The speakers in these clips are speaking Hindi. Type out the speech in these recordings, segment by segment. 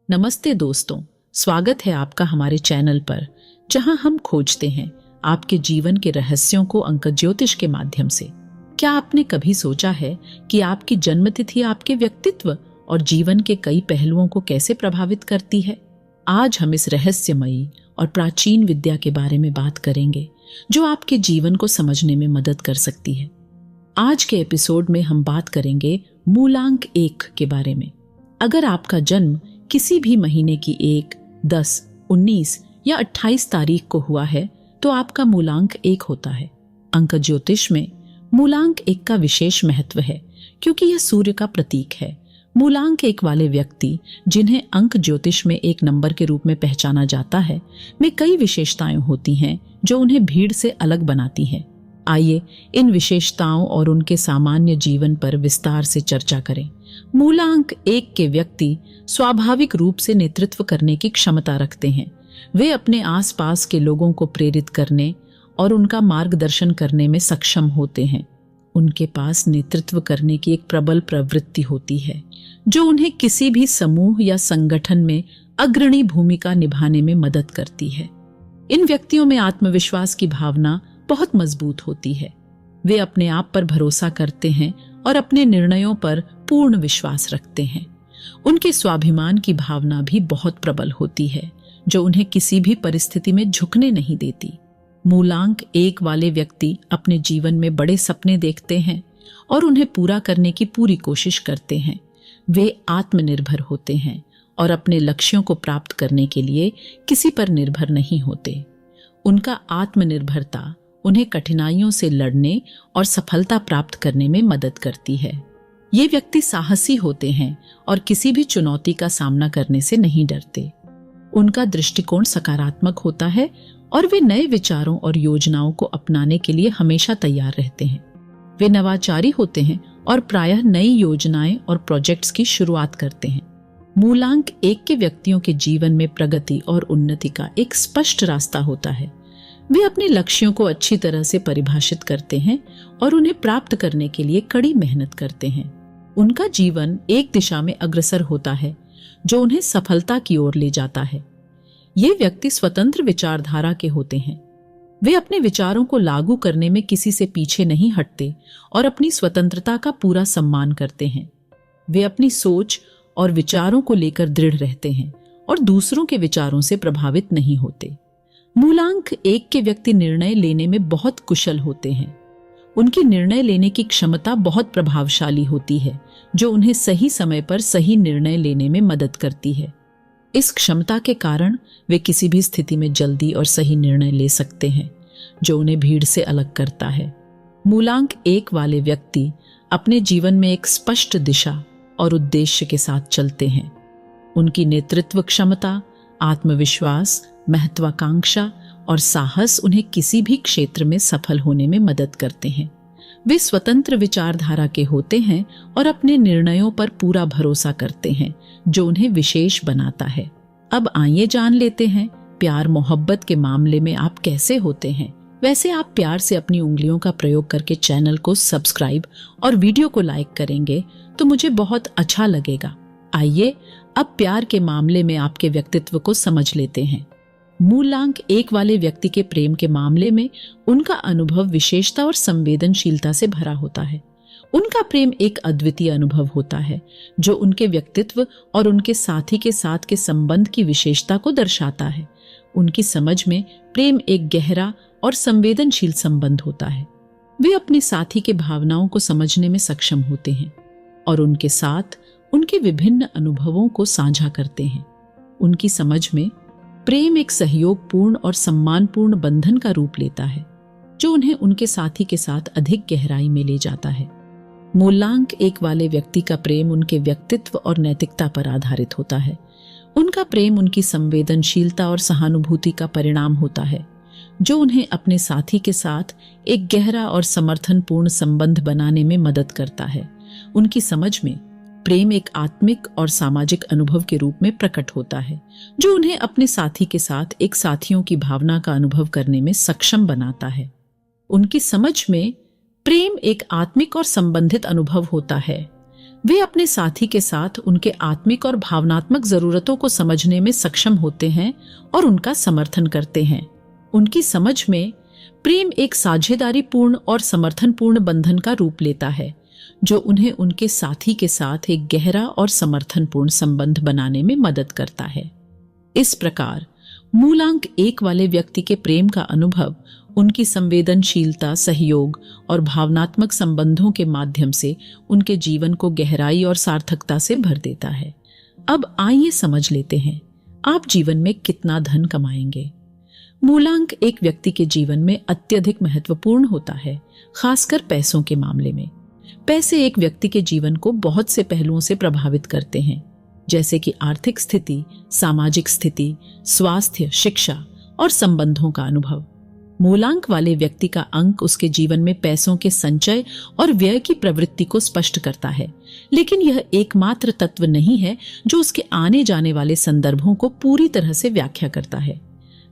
नमस्ते दोस्तों, स्वागत है आपका हमारे चैनल पर, जहां हम खोजते हैं आपके जीवन के रहस्यों को अंक ज्योतिष के माध्यम से। क्या आपने कभी सोचा है कि आपकी जन्मतिथि आपके व्यक्तित्व और जीवन के कई पहलुओं को कैसे प्रभावित करती है? आज हम इस रहस्यमयी और प्राचीन विद्या के बारे में बात करेंगे, जो आपके जीवन को समझने में मदद कर सकती है। आज के एपिसोड में हम बात करेंगे मूलांक 1 के बारे में। अगर आपका जन्म किसी भी महीने की 1, 10, 19 या 28 तारीख को हुआ है तो आपका मूलांक 1 होता है। अंक ज्योतिष में मूलांक 1 का विशेष महत्व है क्योंकि यह सूर्य का प्रतीक है। मूलांक 1 वाले व्यक्ति, जिन्हें अंक ज्योतिष में एक नंबर के रूप में पहचाना जाता है, में कई विशेषताएं होती हैं जो उन्हें भीड़ से अलग बनाती हैं। आइए इन विशेषताओं और उनके सामान्य जीवन पर विस्तार से चर्चा करें। मूलांक 1 के व्यक्ति स्वाभाविक रूप से नेतृत्व करने की क्षमता रखते हैं। वे अपने आसपास के लोगों को प्रेरित करने और उनका मार्गदर्शन करने में सक्षम होते हैं। उनके पास नेतृत्व करने की एक प्रबल प्रवृत्ति होती है, जो उन्हें किसी भी समूह या संगठन में अग्रणी भूमिका निभाने में मदद करती है। इन व्यक्तियों में आत्मविश्वास की भावना बहुत मजबूत होती है। वे अपने आप पर भरोसा करते हैं और अपने निर्णयों पर पूर्ण विश्वास रखते हैं। उनके स्वाभिमान की भावना भी बहुत प्रबल होती है, जो उन्हें किसी भी परिस्थिति में झुकने नहीं देती। मूलांक 1 वाले व्यक्ति अपने जीवन में बड़े सपने देखते हैं और उन्हें पूरा करने की पूरी कोशिश करते हैं। वे आत्मनिर्भर होते हैं और अपने लक्ष्यों को प्राप्त करने के लिए किसी पर निर्भर नहीं होते। उनका आत्मनिर्भरता उन्हें कठिनाइयों से लड़ने और सफलता प्राप्त करने में मदद करती है। ये व्यक्ति साहसी होते हैं और किसी भी चुनौती का सामना करने से नहीं डरते। उनका दृष्टिकोण सकारात्मक होता है और वे नए विचारों और योजनाओं को अपनाने के लिए हमेशा तैयार रहते हैं। वे नवाचारी होते हैं और प्रायः नई योजनाएं और प्रोजेक्ट्स की शुरुआत करते हैं। मूलांक 1 के व्यक्तियों के जीवन में प्रगति और उन्नति का एक स्पष्ट रास्ता होता है। वे अपने लक्ष्यों को अच्छी तरह से परिभाषित करते हैं और उन्हें प्राप्त करने के लिए कड़ी मेहनत करते हैं। उनका जीवन एक दिशा में अग्रसर होता है, जो उन्हें सफलता की ओर ले जाता है। ये व्यक्ति स्वतंत्र विचारधारा के होते हैं। वे अपने विचारों को लागू करने में किसी से पीछे नहीं हटते और अपनी स्वतंत्रता का पूरा सम्मान करते हैं। वे अपनी सोच और विचारों को लेकर दृढ़ रहते हैं और दूसरों के विचारों से प्रभावित नहीं होते। मूलांक 1 के व्यक्ति निर्णय लेने में बहुत कुशल होते हैं। उनकी निर्णय लेने की क्षमता बहुत प्रभावशाली होती है, जो उन्हें सही समय पर सही निर्णय लेने में मदद करती है। इस क्षमता के कारण वे किसी भी स्थिति में जल्दी और सही निर्णय ले सकते हैं, जो उन्हें भीड़ से अलग करता है। मूलांक 1 वाले व्यक्ति अपने जीवन में एक स्पष्ट दिशा और उद्देश्य के साथ चलते हैं। उनकी नेतृत्व क्षमता, आत्मविश्वास, महत्वाकांक्षा और साहस उन्हें किसी भी क्षेत्र में सफल होने में मदद करते हैं। वे स्वतंत्र विचारधारा के होते हैं और अपने निर्णयों पर पूरा भरोसा करते हैं, जो उन्हें विशेष बनाता है। अब आइए जान लेते हैं प्यार मोहब्बत के मामले में आप कैसे होते हैं। वैसे आप प्यार से अपनी उंगलियों का प्रयोग करके चैनल को सब्सक्राइब और वीडियो को लाइक करेंगे तो मुझे बहुत अच्छा लगेगा। आइए अब प्यार के मामले में आपके व्यक्तित्व को समझ लेते हैं। मूलांक 1 वाले व्यक्ति के प्रेम के मामले में उनका अनुभव विशेषता और संवेदनशीलता से भरा होता है। उनका प्रेम एक अद्वितीय अनुभव होता है, जो उनके व्यक्तित्व और उनके साथी के साथ के संबंध की विशेषता को दर्शाता है। उनकी समझ में प्रेम एक गहरा और संवेदनशील संबंध होता है। वे अपने साथी के भावनाओं को समझने में सक्षम होते हैं और उनके साथ उनके विभिन्न अनुभवों को साझा करते हैं। उनकी समझ में प्रेम एक सहयोगपूर्ण और सम्मानपूर्ण बंधन का रूप लेता है, जो उन्हें उनके साथी के साथ अधिक गहराई में ले जाता है। मूलांक 1 वाले व्यक्ति का प्रेम उनके व्यक्तित्व और नैतिकता पर आधारित होता है। उनका प्रेम उनकी संवेदनशीलता और सहानुभूति का परिणाम होता है, जो उन्हें अपने साथी के साथ एक गहरा और समर्थनपूर्ण संबंध बनाने में मदद करता है। उनकी समझ में प्रेम एक आत्मिक और सामाजिक अनुभव के रूप में प्रकट होता है, जो उन्हें अपने साथी के साथ एक साथियों की भावना का अनुभव करने में सक्षम बनाता है। उनकी समझ में प्रेम एक आत्मिक और संबंधित अनुभव होता है, वे अपने साथी के साथ उनके आत्मिक और भावनात्मक जरूरतों को समझने में सक्षम होते हैं और उनका समर्थन करते हैं। उनकी समझ में प्रेम एक साझेदारी पूर्ण और समर्थनपूर्ण बंधन का रूप लेता है, जो उन्हें उनके साथी के साथ एक गहरा और समर्थनपूर्ण संबंध बनाने में मदद करता है। इस प्रकार मूलांक 1 वाले व्यक्ति के प्रेम का अनुभव उनकी संवेदनशीलता, सहयोग और भावनात्मक संबंधों के माध्यम से उनके जीवन को गहराई और सार्थकता से भर देता है। अब आइए समझ लेते हैं, आप जीवन में कितना धन कमाएंगे। मूलांक 1 व्यक्ति के जीवन में अत्यधिक महत्वपूर्ण होता है, खासकर पैसों के मामले में। पैसे एक व्यक्ति के जीवन को बहुत से पहलुओं से प्रभावित करते हैं, जैसे कि आर्थिक स्थिति, सामाजिक स्थिति, स्वास्थ्य, शिक्षा और संबंधों का अनुभव। मूलांक वाले व्यक्ति का अंक उसके जीवन में पैसों के संचय और व्यय की प्रवृत्ति को स्पष्ट करता है, लेकिन यह एकमात्र तत्व नहीं है जो उसके आने जाने वाले संदर्भों को पूरी तरह से व्याख्या करता है।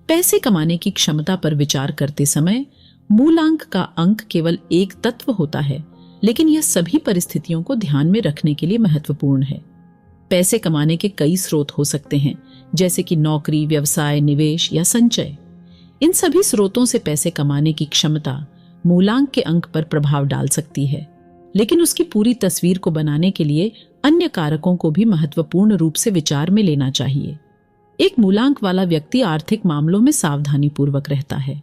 पैसे कमाने की क्षमता पर विचार करते समय मूलांक का अंक केवल एक तत्व होता है, लेकिन यह सभी परिस्थितियों को ध्यान में रखने के लिए महत्वपूर्ण है। पैसे कमाने के कई स्रोत हो सकते हैं, जैसे कि नौकरी, व्यवसाय, निवेश या संचय। इन सभी स्रोतों से पैसे कमाने की क्षमता मूलांक के अंक पर प्रभाव डाल सकती है, लेकिन उसकी पूरी तस्वीर को बनाने के लिए अन्य कारकों को भी महत्वपूर्ण रूप से विचार में लेना चाहिए। एक मूलांक वाला व्यक्ति आर्थिक मामलों में सावधानी पूर्वक रहता है।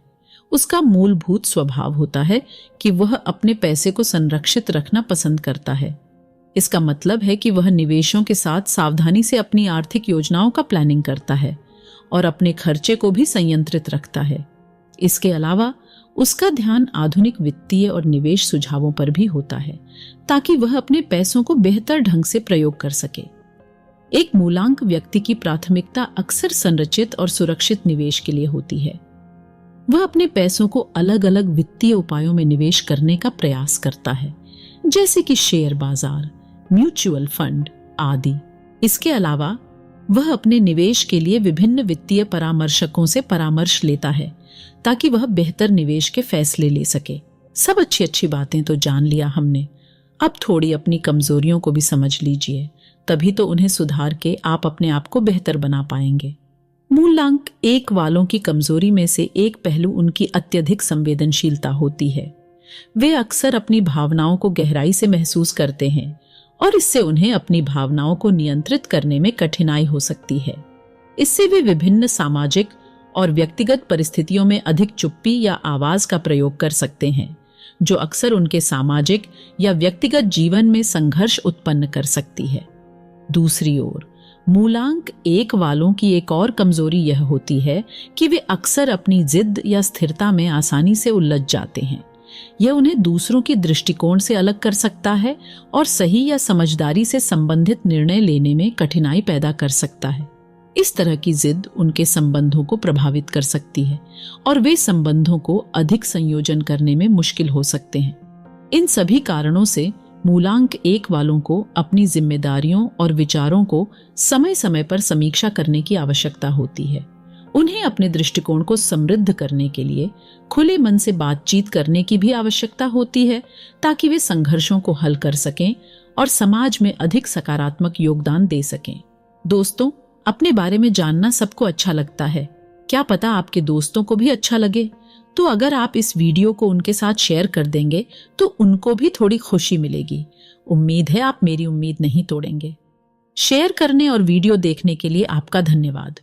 उसका मूलभूत स्वभाव होता है कि वह अपने पैसे को संरक्षित रखना पसंद करता है। इसका मतलब है कि वह निवेशों के साथ सावधानी से अपनी आर्थिक योजनाओं का प्लानिंग करता है और अपने खर्चे को भी संयंत्रित रखता है। इसके अलावा उसका ध्यान आधुनिक वित्तीय और निवेश सुझावों पर भी होता है, ताकि वह अपने पैसों को बेहतर ढंग से प्रयोग कर सके। एक मूलांक व्यक्ति की प्राथमिकता अक्सर संरचित और सुरक्षित निवेश के लिए होती है। वह अपने पैसों को अलग अलग वित्तीय उपायों में निवेश करने का प्रयास करता है, जैसे कि शेयर बाजार, म्यूचुअल फंड आदि। इसके अलावा वह अपने निवेश के लिए विभिन्न वित्तीय परामर्शकों से परामर्श लेता है, ताकि वह बेहतर निवेश के फैसले ले सके। सब अच्छी अच्छी बातें तो जान लिया हमने, अब थोड़ी अपनी कमजोरियों को भी समझ लीजिए, तभी तो उन्हें सुधार के आप अपने आप को बेहतर बना पाएंगे। मूलांक 1 वालों की कमजोरी में से एक पहलू उनकी अत्यधिक संवेदनशीलता होती है। वे अक्सर अपनी भावनाओं को गहराई से महसूस करते हैं और इससे उन्हें अपनी भावनाओं को नियंत्रित करने में कठिनाई हो सकती है। इससे वे विभिन्न सामाजिक और व्यक्तिगत परिस्थितियों में अधिक चुप्पी या आवाज का प्रयोग कर सकते हैं, जो अक्सर उनके सामाजिक या व्यक्तिगत जीवन में संघर्ष उत्पन्न कर सकती है। दूसरी ओर मूलांक 1 वालों की एक और कमजोरी यह होती है कि वे अक्सर अपनी जिद या स्थिरता में आसानी से उलझ जाते हैं। यह उन्हें दूसरों के दृष्टिकोण से अलग कर सकता है और सही या समझदारी से संबंधित निर्णय लेने में कठिनाई पैदा कर सकता है। इस तरह की जिद उनके संबंधों को प्रभावित कर सकती है और वे संबंधों को अधिक संयोजन करने में मुश्किल हो सकते हैं। इन सभी कारणों से मूलांक 1 वालों को अपनी जिम्मेदारियों और विचारों को समय समय पर समीक्षा करने की आवश्यकता होती है। उन्हें अपने दृष्टिकोण को समृद्ध करने के लिए खुले मन से बातचीत करने की भी आवश्यकता होती है, ताकि वे संघर्षों को हल कर सकें और समाज में अधिक सकारात्मक योगदान दे सकें। दोस्तों, अपने बारे में जानना सबको अच्छा लगता है, क्या पता आपके दोस्तों को भी अच्छा लगे। तो अगर आप इस वीडियो को उनके साथ शेयर कर देंगे तो उनको भी थोड़ी खुशी मिलेगी। उम्मीद है आप मेरी उम्मीद नहीं तोड़ेंगे। शेयर करने और वीडियो देखने के लिए आपका धन्यवाद।